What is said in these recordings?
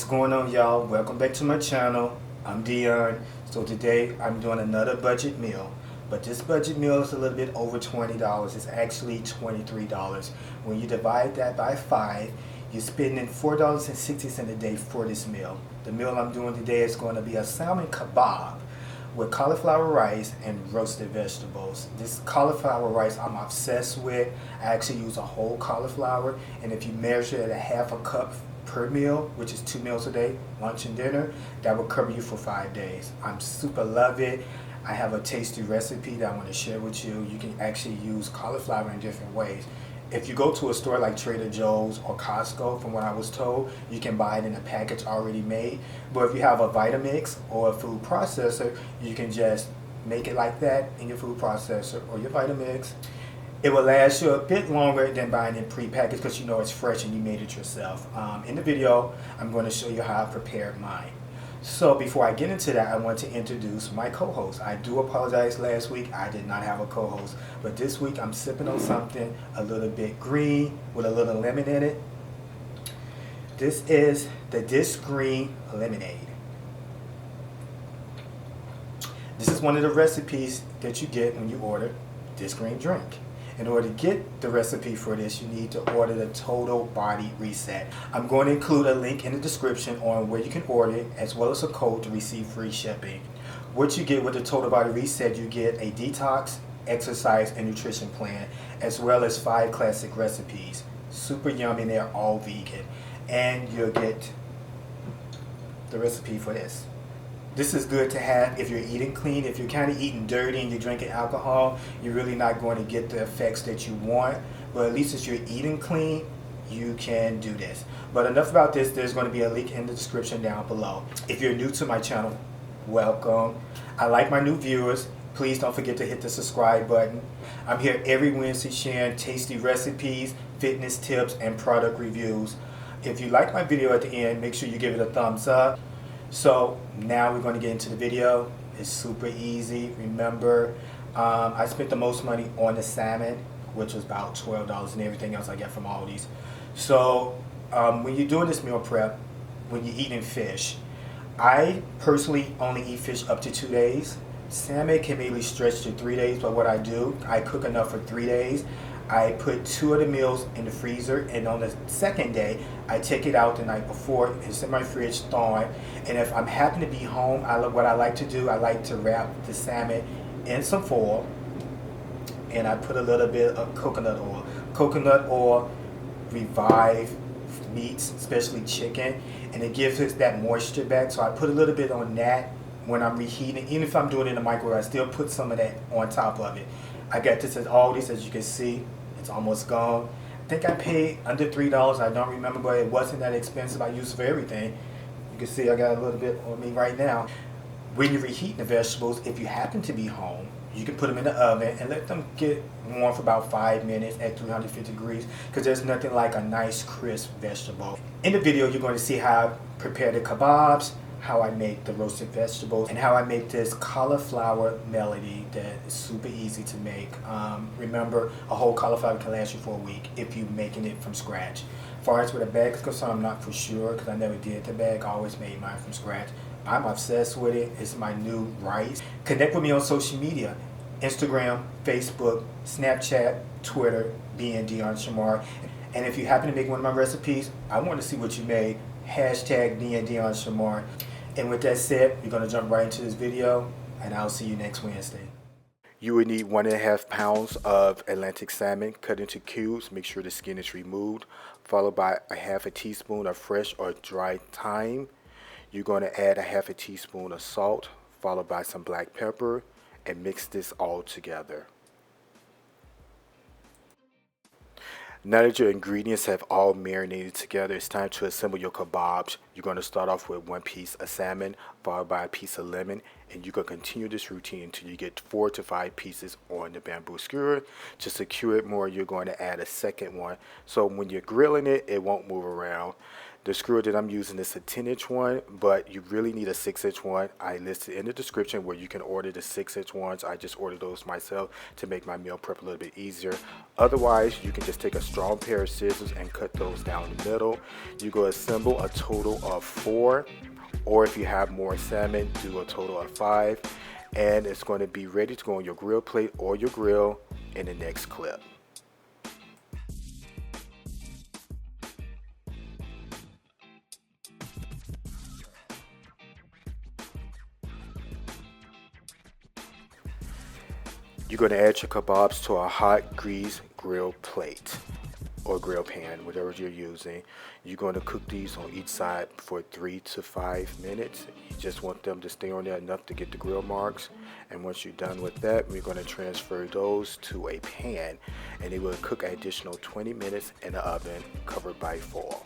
What's going on, y'all? Welcome back to my channel. I'm Deon. So today I'm doing another budget meal, but this budget meal is a little bit over $20. It's actually $23. When you divide that by 5, you're spending $4.60 a day for this meal. The meal I'm doing today is going to be a salmon kebab with cauliflower rice and roasted vegetables. This cauliflower rice I'm obsessed with. I actually use a whole cauliflower, and if you measure it at half a cup per meal, which is 2 meals a day, lunch and dinner, that will cover you for 5 days. I'm super love it. I have a tasty recipe that I want to share with you. You can actually use cauliflower in different ways. If you go to a store like Trader Joe's or Costco, from what I was told, you can buy it in a package already made. But if you have a Vitamix or a food processor, you can just make it like that in your food processor or your Vitamix. It will last you a bit longer than buying it pre-packaged because you know it's fresh and you made it yourself. In the video, I'm going to show you how I prepared mine. So before I get into that, I want to introduce my co-host. I do apologize, last week I did not have a co-host, but this week I'm sipping on something a little bit green with a little lemon in it. This is the Dish Green Lemonade. This is one of the recipes that you get when you order this green drink. In order to get the recipe for this, you need to order the Total Body Reset. I'm going to include a link in the description on where you can order it, as well as a code to receive free shipping. What you get with the Total Body Reset, you get a detox, exercise, and nutrition plan, as well as 5 classic recipes. Super yummy, and they're all vegan. And you'll get the recipe for this. This is good to have if you're eating clean. If you're kind of eating dirty and you're drinking alcohol, you're really not going to get the effects that you want. But at least if you're eating clean, you can do this. But enough about this. There's going to be a link in the description down below. If you're new to my channel, welcome. I like my new viewers. Please don't forget to hit the subscribe button. I'm here every Wednesday sharing tasty recipes, fitness tips, and product reviews. If you like my video at the end, make sure you give it a thumbs up. So now we're going to get into the video. It's super easy. Remember, I spent the most money on the salmon, which was about $12, and everything else I get from Aldi's. So when you're doing this meal prep, when you're eating fish, I personally only eat fish up to 2 days. Salmon can maybe stretch to 3 days, but what I do, I cook enough for 3 days. I put 2 of the meals in the freezer, and on the second day, I take it out the night before. It's in my fridge thawing. And if I'm happen to be home, what I like to do, I like to wrap the salmon in some foil, and I put a little bit of coconut oil. Coconut oil revive meats, especially chicken, and it gives us that moisture back. So I put a little bit on that when I'm reheating. Even if I'm doing it in the microwave, I still put some of that on top of it. I got this at Aldi's, as you can see. It's almost gone. I think I paid under $3. I don't remember, but it wasn't that expensive. I use it for everything. You can see I got a little bit on me right now. When you're reheating the vegetables, if you happen to be home, you can put them in the oven and let them get warm for about 5 minutes at 350 degrees, because there's nothing like a nice crisp vegetable. In the video, you're going to see how I prepare the kebabs, how I make the roasted vegetables, and how I make this cauliflower melody that is super easy to make. Remember, a whole cauliflower can last you for a week if you're making it from scratch. As far as with a bag is concerned, I'm not for sure because I never did the bag. I always made mine from scratch. I'm obsessed with it. It's my new rice. Connect with me on social media: Instagram, Facebook, Snapchat, Twitter, being Deon Shamar. And if you happen to make one of my recipes, I want to see what you made. Hashtag Deon Shamar. And with that said, we're going to jump right into this video, and I'll see you next Wednesday. You would need 1.5 pounds of Atlantic salmon cut into cubes. Make sure the skin is removed, followed by a half a teaspoon of fresh or dried thyme. You're going to add a half a teaspoon of salt, followed by some black pepper, and mix this all together. Now that your ingredients have all marinated together, it's time to assemble your kebabs. You're going to start off with 1 piece of salmon, followed by a piece of lemon, and you're going to continue this routine until you get 4 to 5 pieces on the bamboo skewer. To secure it more, you're going to add a second one, so when you're grilling it, it won't move around. The skewer that I'm using is a 10-inch one, but you really need a 6-inch one. I listed in the description where you can order the 6-inch ones. I just ordered those myself to make my meal prep a little bit easier. Otherwise, you can just take a strong pair of scissors and cut those down the middle. You go assemble a total of 4, or if you have more salmon, do a total of 5. And it's going to be ready to go on your grill plate or your grill in the next clip. You're going to add your kebabs to a hot grease grill plate or grill pan, whatever you're using. You're going to cook these on each side for 3 to 5 minutes. You just want them to stay on there enough to get the grill marks. And once you're done with that, we're going to transfer those to a pan, and they will cook an additional 20 minutes in the oven covered by foil.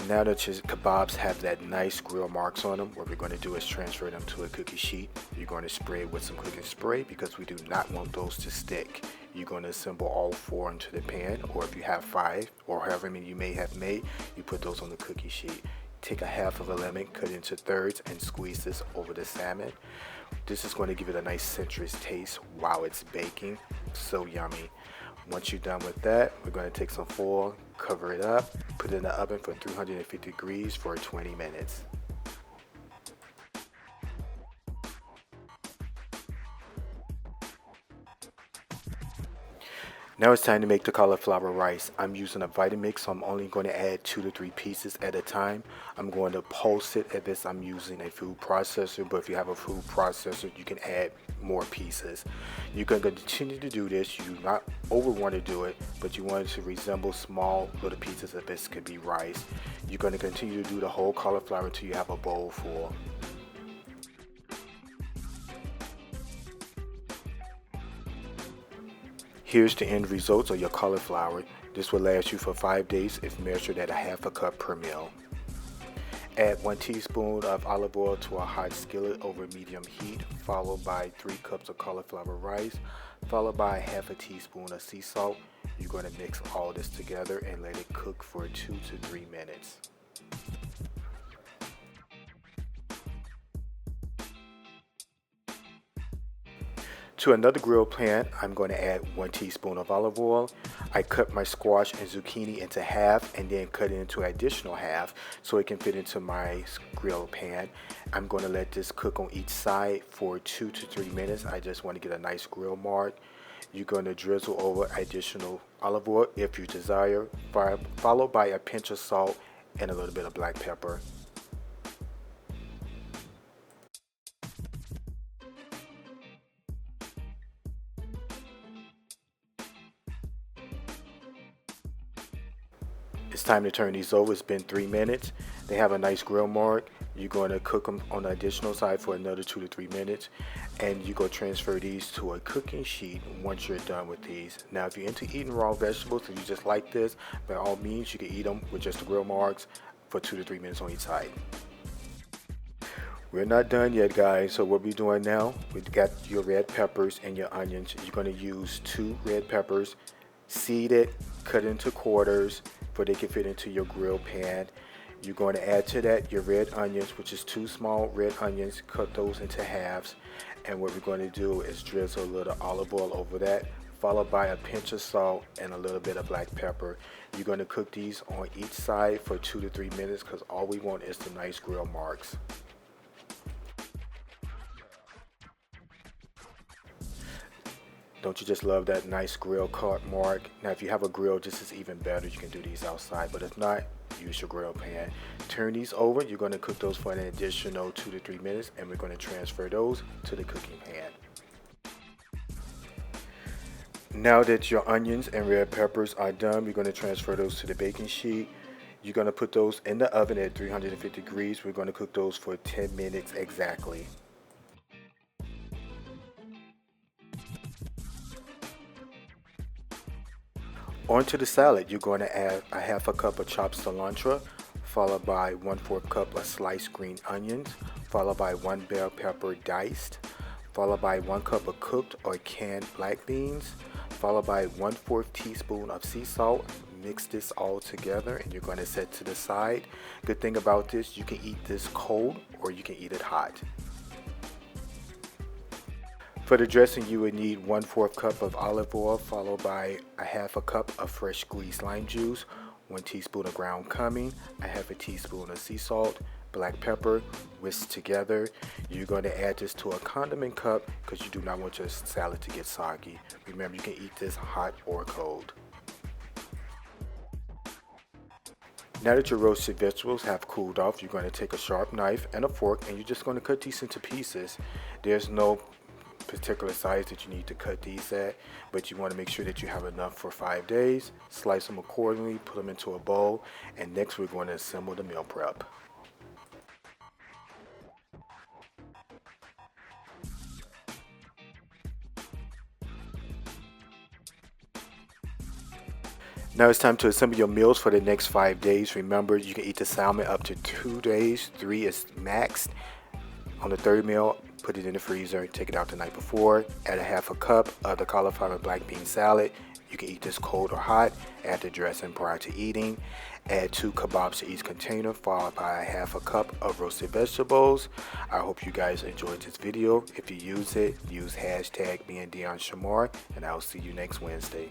Now that your kebabs have that nice grill marks on them, what we're going to do is transfer them to a cookie sheet. You're going to spray it with some cooking spray because we do not want those to stick. You're going to assemble all 4 into the pan, or if you have 5 or however many you may have made, you put those on the cookie sheet. Take a half of a lemon, cut it into thirds, and squeeze this over the salmon. This is going to give it a nice citrus taste while it's baking. So yummy. Once you're done with that, we're going to take some foil, cover it up, put it in the oven for 350 degrees for 20 minutes. Now it's time to make the cauliflower rice. I'm using a Vitamix, so I'm only going to add 2 to 3 pieces at a time. I'm going to pulse it at this. I'm using a food processor, but if you have a food processor, you can add more pieces. You're going to continue to do this. You do not over want to do it, but you want it to resemble small little pieces of this could be rice. You're going to continue to do the whole cauliflower until you have a bowl full. Here's the end results of your cauliflower. This will last you for 5 days if measured at a half a cup per meal. Add 1 teaspoon of olive oil to a hot skillet over medium heat, followed by 3 cups of cauliflower rice, followed by half a teaspoon of sea salt. You're going to mix all this together and let it cook for 2 to 3 minutes. To another grill pan, I'm going to add 1 teaspoon of olive oil. I cut my squash and zucchini into half and then cut it into an additional half so it can fit into my grill pan. I'm going to let this cook on each side for 2 to 3 minutes. I just want to get a nice grill mark. You're going to drizzle over additional olive oil if you desire, followed by a pinch of salt and a little bit of black pepper. It's time to turn these over. It's been 3 minutes. They have a nice grill mark. You're going to cook them on the additional side for another 2 to 3 minutes, and you go transfer these to a cooking sheet once you're done with these. Now, if you're into eating raw vegetables and you just like this, by all means, you can eat them with just the grill marks for 2 to 3 minutes on each side. We're not done yet, guys. So what we're doing now, we've got your red peppers and your onions. You're going to use 2 red peppers, seed it, cut into quarters, so they can fit into your grill pan. You're going to add to that your red onions, which is 2 small red onions. Cut those into halves, and what we're going to do is drizzle a little olive oil over that, followed by a pinch of salt and a little bit of black pepper. You're going to cook these on each side for 2 to 3 minutes because all we want is the nice grill marks. Don't you just love that nice grill cut mark? Now, if you have a grill, this is even better. You can do these outside, but if not, use your grill pan. Turn these over. You're going to cook those for an additional 2 to 3 minutes, and we're going to transfer those to the cooking pan. Now that your onions and red peppers are done, we're going to transfer those to the baking sheet. You're going to put those in the oven at 350 degrees. We're going to cook those for 10 minutes exactly. Onto the salad, you're going to add a half a cup of chopped cilantro, followed by 1/4 cup of sliced green onions, followed by 1 bell pepper diced, followed by 1 cup of cooked or canned black beans, followed by 1/4 teaspoon of sea salt. Mix this all together and you're going to set to the side. Good thing about this, you can eat this cold or you can eat it hot. For the dressing, you would need 1/4 cup of olive oil, followed by 1/2 cup of fresh squeezed lime juice, 1 teaspoon of ground cumin, 1/2 teaspoon of sea salt, black pepper, whisked together. You're going to add this to a condiment cup because you do not want your salad to get soggy. Remember, you can eat this hot or cold. Now that your roasted vegetables have cooled off, you're going to take a sharp knife and a fork and you're just going to cut these into pieces. There's no particular size that you need to cut these at, but you want to make sure that you have enough for 5 days. Slice them accordingly, put them into a bowl, and next we're going to assemble the meal prep. Now it's time to assemble your meals for the next 5 days. Remember, you can eat the salmon up to 2 days. 3 is maxed. On the third meal, put it in the freezer, take it out the night before. Add 1/2 cup of the cauliflower and black bean salad. You can eat this cold or hot. Add the dressing prior to eating. Add 2 kebabs to each container, followed by 1/2 cup of roasted vegetables. I hope you guys enjoyed this video. If you use it, use hashtag me and Deon Shamar, and I'll see you next Wednesday.